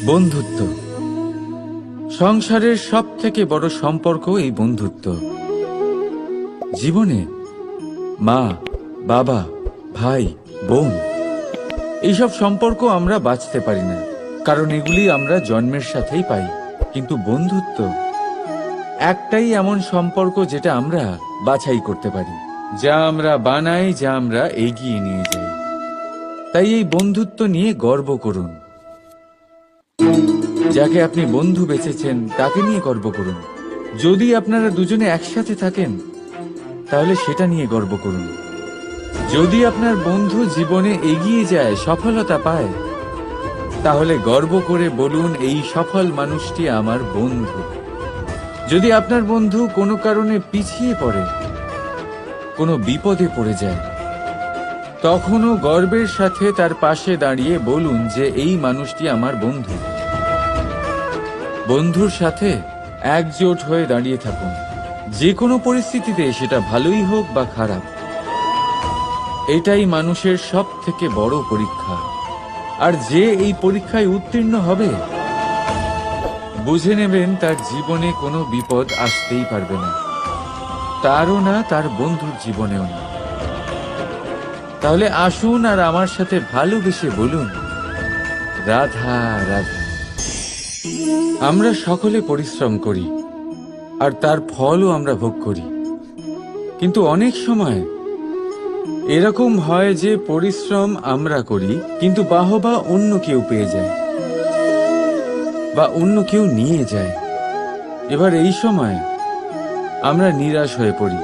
বন্ধুত্ব সংসারের সব থেকে বড় সম্পর্ক এই বন্ধুত্ব। জীবনে মা, বাবা, ভাই, বোন এইসব সম্পর্ক আমরা বাঁচতে পারি না, কারণ এগুলি আমরা জন্মের সাথেই পাই। কিন্তু বন্ধুত্ব একটাই এমন সম্পর্ক যেটা আমরা বাছাই করতে পারি, যা আমরা বানাই, যা আমরা এগিয়ে নিয়ে যাই। তাই এই বন্ধুত্ব নিয়ে গর্ব করুন। যাকে আপনি বন্ধু বেছেছেন তাকে নিয়ে গর্ব করুন। যদি আপনারা দুজনে একসাথে থাকেন তাহলে সেটা নিয়ে গর্ব করুন। যদি আপনার বন্ধু জীবনে এগিয়ে যায়, সফলতা পায়, তাহলে গর্ব করে বলুন, এই সফল মানুষটি আমার বন্ধু। যদি আপনার বন্ধু কোনো কারণে পিছিয়ে পড়ে, কোনো বিপদে পড়ে যায়, তখনও গর্বের সাথে তার পাশে দাঁড়িয়ে বলুন যে এই মানুষটি আমার বন্ধু। বন্ধুর সাথে একজোট হয়ে দাঁড়িয়ে থাকুন, যে কোনো পরিস্থিতিতে, সেটা ভালোই হোক বা খারাপ। এটাই মানুষের সব থেকে বড় পরীক্ষা। আর যে এই পরীক্ষায় উত্তীর্ণ হবে, বুঝে নেবেন তার জীবনে কোনো বিপদ আসতেই পারবে না, তারও না, তার বন্ধুর জীবনেও না। তাহলে আসুন আর আমার সাথে ভালোবেসে বলুন, রাধা রাধা। আমরা সকলে পরিশ্রম করি আর তার ফলও আমরা ভোগ করি, কিন্তু অনেক সময় এরকম হয় যে পরিশ্রম আমরা করি কিন্তু বাহবা অন্য কেউ পেয়ে যায় বা অন্য কেউ নিয়ে যায়। এবার এই সময় আমরা নিরাশ হয়ে পড়ি,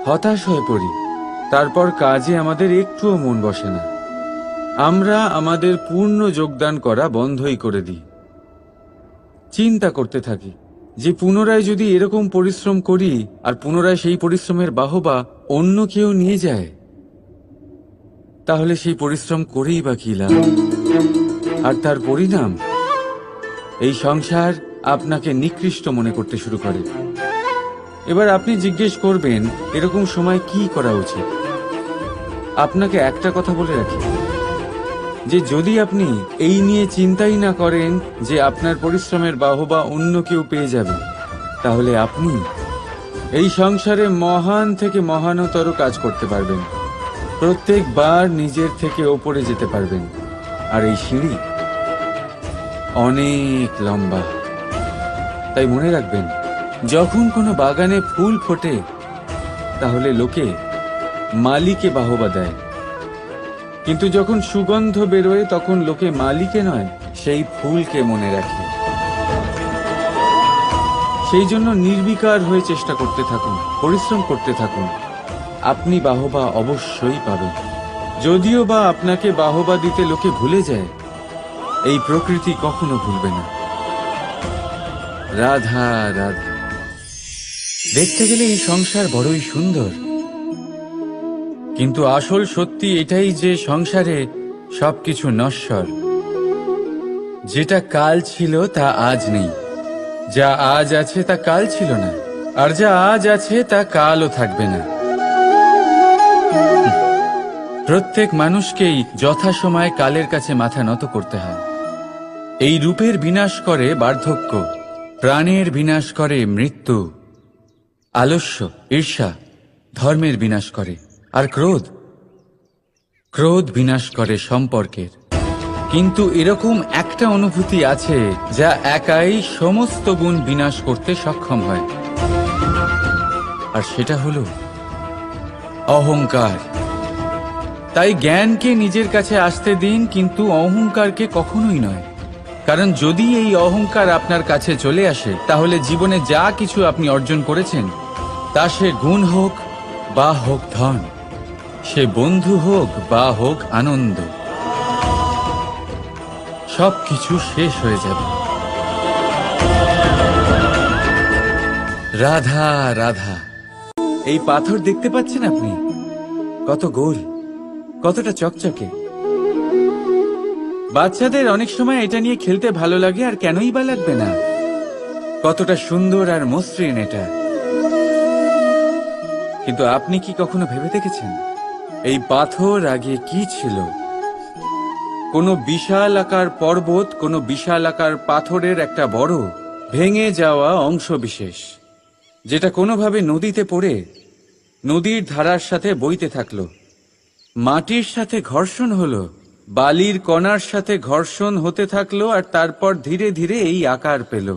হতাশ হয়ে পড়ি, তারপর কাজে আমাদের একটুও মন বসে না। আমরা আমাদের পূর্ণ যোগদান করা বন্ধই করে দিই। চিন্তা করতে থাকি যে পুনরায় যদি এরকম পরিশ্রম করি আর পুনরায় সেই পরিশ্রমের বাহবা অন্য কেউ নিয়ে যায়, তাহলে সেই পরিশ্রম করেই বা কি লাভ? আর তার পরিণাম, এই সংসার আপনাকে নিকৃষ্ট মনে করতে শুরু করে। এবার আপনি জিজ্ঞেস করবেন, এরকম সময় কি করা উচিত? আপনাকে একটা কথা বলে রাখি, যে যদি আপনি এই নিয়ে চিন্তাই না করেন যে আপনার পরিশ্রমের বাহবা অন্য কেউ পেয়ে যাবে, তাহলে আপনি এই সংসারে মহান থেকে মহানতর কাজ করতে পারবেন, প্রত্যেকবার নিজের থেকে ওপরে যেতে পারবেন। আর এই সিঁড়ি অনেক লম্বা। তাই মনে রাখবেন, যখন কোনো বাগানে ফুল ফোটে তাহলে লোকে মালিকে বাহবা দেয়, কিন্তু যখন সুগন্ধ বেরোয় তখন লোকে মালিকে নয়, সেই ফুলকে মনে রাখে। সেই জন্য নির্বিকার হয়ে চেষ্টা করতে থাকুন, পরিশ্রম করতে থাকুন, আপনি বাহবা অবশ্যই পাবেন। যদিও বা আপনাকে বাহবা দিতে লোকে ভুলে যায়, এই প্রকৃতি কখনো ভুলবে না। রাধা রাধা। দেখতে গেলে এই সংসার বড়ই সুন্দর, কিন্তু আসল সত্যি এটাই যে সংসারে সবকিছু নশ্বর। যেটা কাল ছিল তা আজ নেই, যা আজ আছে তা কাল ছিল না, আর যা আজ আছে তা কালও থাকবে না। প্রত্যেক মানুষকেই যথাসময়ে কালের কাছে মাথা নত করতে হয়। এই রূপের বিনাশ করে বার্ধক্য, প্রাণের বিনাশ করে মৃত্যু, আলস্য, ঈর্ষা ধর্মের বিনাশ করে, আর ক্রোধ বিনাশ করে সম্পর্কের। কিন্তু এরকম একটা অনুভূতি আছে যা একাই সমস্ত গুণ বিনাশ করতে সক্ষম হয়, আর সেটা হলো অহংকার। তাই জ্ঞানকে নিজের কাছে আসতে দিন, কিন্তু অহংকারকে কখনোই নয়। কারণ যদি এই অহংকার আপনার কাছে চলে আসে, তাহলে জীবনে যা কিছু আপনি অর্জন করেছেন, তা সে গুণ হোক বা হোক ধন, সে বন্ধু হোক বা হোক আনন্দ, সবকিছু শেষ হয়ে যাবে। রাধা রাধা। এই পাথর দেখতে পাচ্ছেন আপনি? কত গোল, কতটা চকচকে। বাচ্চাদের অনেক সময় এটা নিয়ে খেলতে ভালো লাগে, আর কেনই বা লাগবে না? কতটা সুন্দর আর মসৃণ এটা। কিন্তু আপনি কি কখনো ভেবে দেখেছেন এই পাথর আগে কি ছিল? কোনো বিশাল আকার পর্বত, কোনো বিশাল আকার পাথরের একটা বড় ভেঙে যাওয়া অংশ বিশেষ, যেটা কোনোভাবে নদীতে পড়ে নদীর ধারার সাথে বইতে থাকলো। মাটির সাথে ঘর্ষণ হলো, বালির কণার সাথে ঘর্ষণ হতে থাকলো, আর তারপর ধীরে ধীরে এই আকার পেল।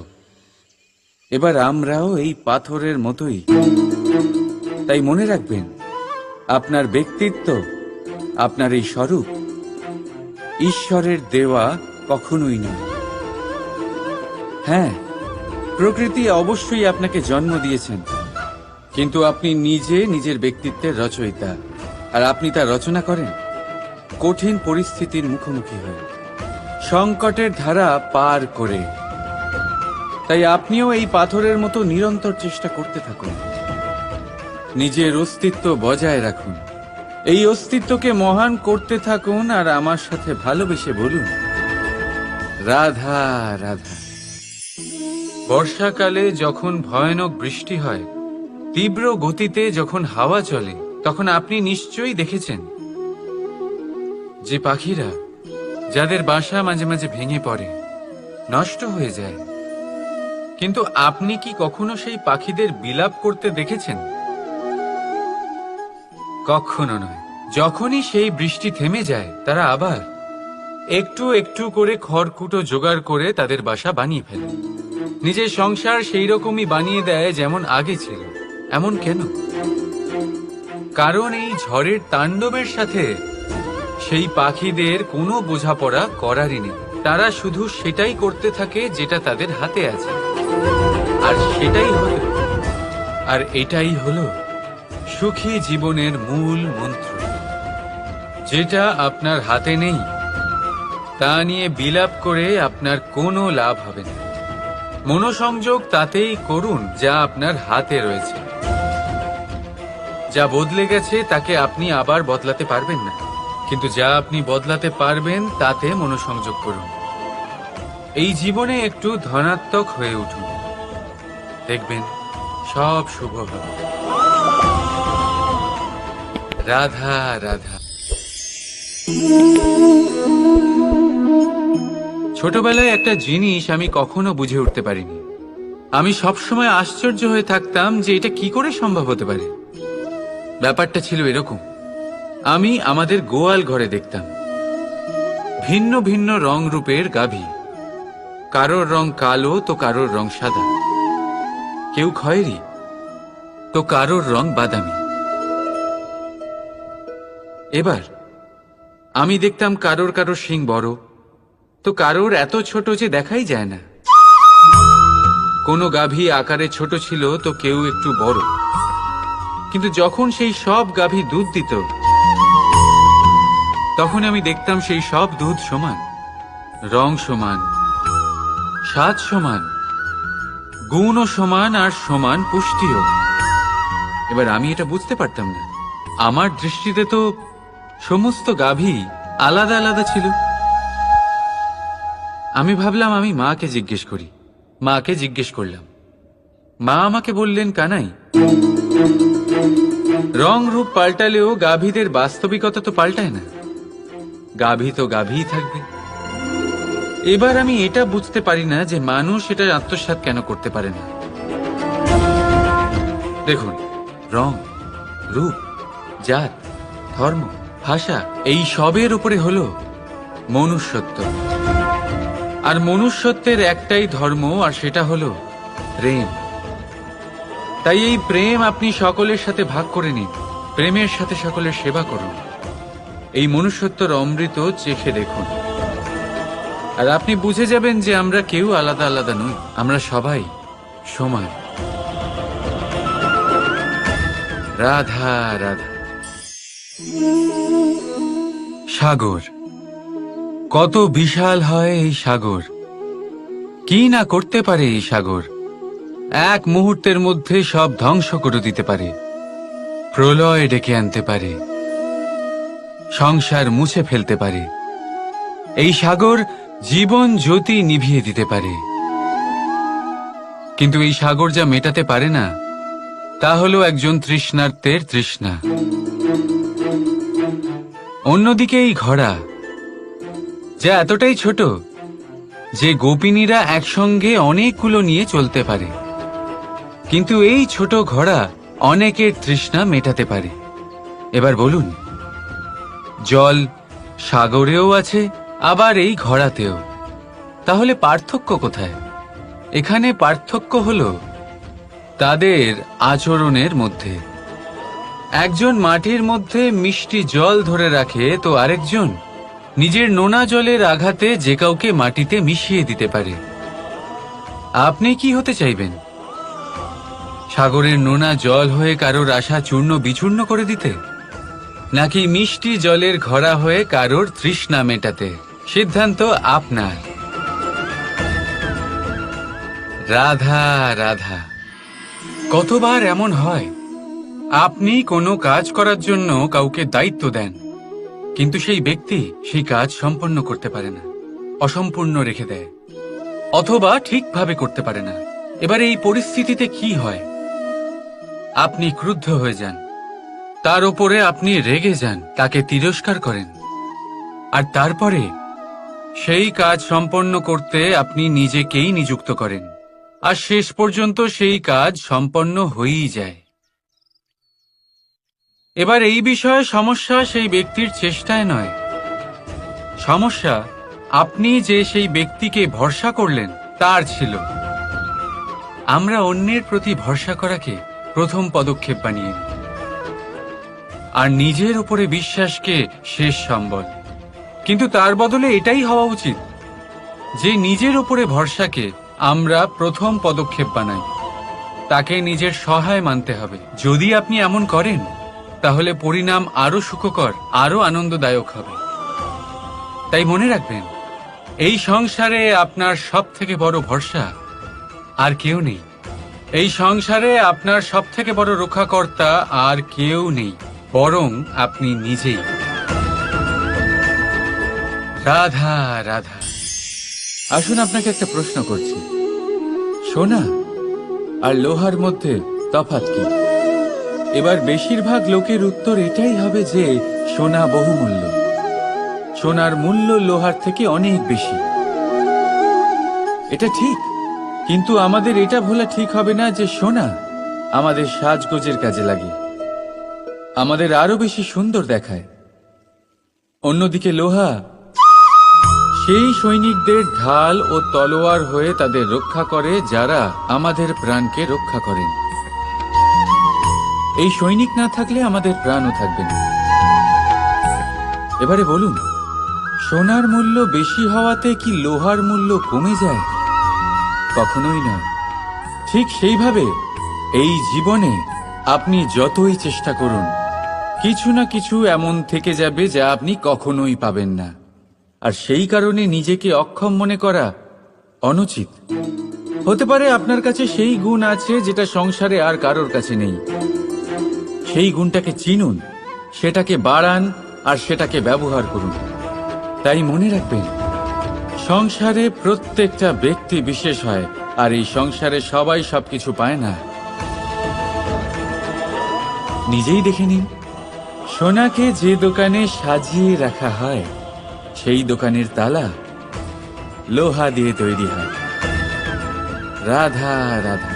এবার আমরাও এই পাথরের মতোই। তাই মনে রাখবেন, আপনার ব্যক্তিত্ব, আপনার এই স্বরূপ ঈশ্বরের দেওয়া কখনোই নয়। হ্যাঁ, প্রকৃতি অবশ্যই আপনাকে জন্ম দিয়েছেন, কিন্তু আপনি নিজে নিজের ব্যক্তিত্বের রচয়িতা। আর আপনি তা রচনা করেন কঠিন পরিস্থিতির মুখোমুখি হয়ে, সংকটের ধারা পার করে। তাই আপনিও এই পাথরের মতো নিরন্তর চেষ্টা করতে থাকুন, নিজের অস্তিত্ব বজায় রাখুন, এই অস্তিত্বকে মহান করতে থাকুন, আর আমার সাথে ভালোবেসে বলুন, রাধা রাধা। বর্ষাকালে যখন ভয়ানক বৃষ্টি হয়, তীব্র গতিতে যখন হাওয়া চলে, তখন আপনি নিশ্চয়ই দেখেছেন যে পাখিরা, যাদের বাসা মাঝে মাঝে ভেঙে পড়ে, নষ্ট হয়ে যায়। কিন্তু আপনি কি কখনো সেই পাখিদের বিলাপ করতে দেখেছেন? কখনো নয়। যখনই সেই বৃষ্টি থেমে যায়, তারা আবার একটু একটু করে খড়কুটো জোগাড় করে তাদের বাসা বানিয়ে ফেলে, নিজের সংসার সেই রকমই বানিয়ে দেয় যেমন আগে ছিল। এমন কেন? কারণ এই ঝড়ের তাণ্ডবের সাথে সেই পাখিদের কোনো বোঝাপড়া করারই নেই। তারা শুধু সেটাই করতে থাকে যেটা তাদের হাতে আছে, আর সেটাই হলো, আর এটাই হলো সুখী জীবনের মূল মন্ত্র। যেটা আপনার হাতে নেই, তা নিয়ে বিলাপ করে আপনার কোনো লাভ হবে না। মনোসংযোগ তাতেই করুন যা আপনার হাতে রয়েছে। যা বদলে গেছে তাকে আপনি আবার বদলাতে পারবেন না, কিন্তু যা আপনি বদলাতে পারবেন তাতে মনোসংযোগ করুন। এই জীবনে একটু ধনাত্মক হয়ে উঠুন, দেখবেন সব শুভ হবে। রাধা রাধা। ছোটবেলায় একটা জিনিস আমি কখনো বুঝে উঠতে পারিনি। আমি সবসময় আশ্চর্য হয়ে থাকতাম যে এটা কি করে সম্ভব হতে পারে। ব্যাপারটা ছিল এরকম, আমি আমাদের গোয়াল ঘরে দেখতাম ভিন্ন ভিন্ন রং রূপের গাভী। কারোর রং কালো তো কারোর রং সাদা, কেউ খয়েরি তো কারোর রং বাদামি। এবার আমি দেখতাম কারোর কারোর শিং বড় তো কারোর এত ছোট যে দেখাই যায় না। কোনো গাভী আকারে ছোট ছিল তো কেউ একটু বড়। কিন্তু যখন সেই সব গাভী দুধ দিত, তখন আমি দেখতাম সেই সব দুধ সমান, রং সমান, স্বাদ সমান, গুণও সমান, আর সমান পুষ্টিও। এবার আমি এটা বুঝতে পারতাম না। আমার দৃষ্টিতে তো সমস্ত গাভী আলাদা আলাদা ছিল। আমি ভাবলাম আমি মাকে জিজ্ঞেস করি। মাকে জিজ্ঞেস করলাম। মা আমাকে বললেন, কানাই, রং রূপ পাল্টালেও গাভীদের বাস্তবিকতা তো পাল্টায় না। গাভী তো গাভীই থাকবে। এবার আমি এটা বুঝতে পারি না যে মানুষ এটা আত্মসাৎ কেন করতে পারে না। দেখুন, রং, রূপ, জাত, ধর্ম, ভাষা, এই সবের উপরে হলো মনুষ্যত্ব। আর মনুষ্যত্বের একটাই ধর্ম, আর সেটা হলো প্রেম। তাই এই প্রেম আপনি সকলের সাথে ভাগ করে নিন, প্রেমের সাথে সকলের সেবা করুন। এই মনুষ্যত্বর অমৃত চেখে দেখুন, আর আপনি বুঝে যাবেন যে আমরা কেউ আলাদা আলাদা নই, আমরা সবাই সমান। রাধা রাধা। সাগর কত বিশাল হয় এই সাগর! কি না করতে পারে এই সাগর! এক মুহূর্তের মধ্যে সব ধ্বংস করে দিতে পারে, প্রলয় ডেকে আনতে পারে, সংসার মুছে ফেলতে পারে। এই সাগর জীবন জ্যোতি নিভিয়ে দিতে পারে। কিন্তু এই সাগর যা মেটাতে পারে না, তা হলো একজন তৃষ্ণার্তের তৃষ্ণা। অন্যদিকে এই ঘোড়া যা এতটাই ছোট যে গোপিনীরা একসঙ্গে অনেকগুলো নিয়ে চলতে পারে। কিন্তু এই ছোট ঘোড়া অনেকের তৃষ্ণা মেটাতে পারে। এবার বলুন, জল সাগরেও আছে, আবার এই ঘোড়াতেও। তাহলে পার্থক্য কোথায়? এখানে পার্থক্য হলো তাদের আচরণের মধ্যে। একজন মাটির মধ্যে মিষ্টি জল ধরে রাখে, তো আরেকজন নিজের নোনা জলের আঘাতে যে কাউকে মাটিতে মিশিয়ে দিতে পারে। আপনি কি হতে চাইবেন? সাগরের নোনা জল হয়ে কারোর আশা চূর্ণ বিচূর্ণ করে দিতে, নাকি মিষ্টি জলের ঘোড়া হয়ে কারোর তৃষ্ণা মেটাতে? সিদ্ধান্ত আপনার। রাধা রাধা। কতবার এমন হয়, আপনি কোনো কাজ করার জন্য কাউকে দায়িত্ব দেন, কিন্তু সেই ব্যক্তি সেই কাজ সম্পন্ন করতে পারে না, অসম্পূর্ণ রেখে দেয়, অথবা ঠিকভাবে করতে পারে না। এবার এই পরিস্থিতিতে কি হয়? আপনি ক্রুদ্ধ হয়ে যান, তার উপরে আপনি রেগে যান, তাকে তিরস্কার করেন, আর তারপরে সেই কাজ সম্পন্ন করতে আপনি নিজেকেই নিযুক্ত করেন, আর শেষ পর্যন্ত সেই কাজ সম্পন্ন হয়েই যায়। এবার এই বিষয়ে সমস্যা সেই ব্যক্তির চেষ্টায় নয়, সমস্যা আপনি যে সেই ব্যক্তিকে ভরসা করলেন তার ছিল। আমরা অন্যের প্রতি ভরসা করাকে প্রথম পদক্ষেপ বানিয়ে নিই, আর নিজের উপরে বিশ্বাসকে শেষ সম্বল। কিন্তু তার বদলে এটাই হওয়া উচিত যে নিজের উপরে ভরসাকে আমরা প্রথম পদক্ষেপ বানাই, তাকে নিজের সহায় মানতে হবে। যদি আপনি এমন করেন, তাহলে পরিণাম আরো সুখকর, আরো আনন্দদায়ক হবে। তাই মনে রাখবেন, এই সংসারে আপনার সব থেকে বড় ভরসা আর কেউ নেই। এই সংসারে আপনার সব থেকে বড় রক্ষাকর্তা আর কেউ নেই, বরং আপনি নিজেই। রাধা রাধা। আসুন আপনাকে একটা প্রশ্ন করছি, সোনা আর লোহার মধ্যে তফাৎ কি? এবার বেশিরভাগ লোকের উত্তর এটাই হবে যে সোনা বহুমূল্য, সোনার মূল্য লোহার থেকে অনেক বেশি। এটা ঠিক, কিন্তু আমাদের এটা ভোলা ঠিক হবে না যে সোনা আমাদের সাজগোজের কাজে লাগে, আমাদের আরো বেশি সুন্দর দেখায়। অন্যদিকে লোহা সেই সৈনিকদের ঢাল ও তলোয়ার হয়ে তাদের রক্ষা করে, যারা আমাদের প্রাণকে রক্ষা করেন। এই সৈনিক না থাকলে আমাদের প্রাণও থাকবে না। এবারে বলুন, সোনার মূল্য বেশি হওয়াতে কি লোহার মূল্য কমে যায়? কখনোই নয়। ঠিক সেইভাবে এই জীবনে আপনি যতই চেষ্টা করুন, কিছু না কিছু এমন থেকে যাবে যা আপনি কখনোই পাবেন না, আর সেই কারণে নিজেকে অক্ষম মনে করা অনুচিত। হতে পারে আপনার কাছে সেই গুণ আছে যেটা সংসারে আর কারোর কাছে নেই। সেই গুণটাকে চিনুন, সেটাকে বাড়ান, আর সেটাকে ব্যবহার করুন। তাই মনে রাখবেন, সংসারে প্রত্যেকটা ব্যক্তি বিশেষ হয়, আর এই সংসারে সবাই সবকিছু পায় না। নিজেই দেখে নিন, সোনাকে যে দোকানে সাজিয়ে রাখা হয়, সেই দোকানের তালা লোহা দিয়ে তৈরি হয়। রাধা রাধা।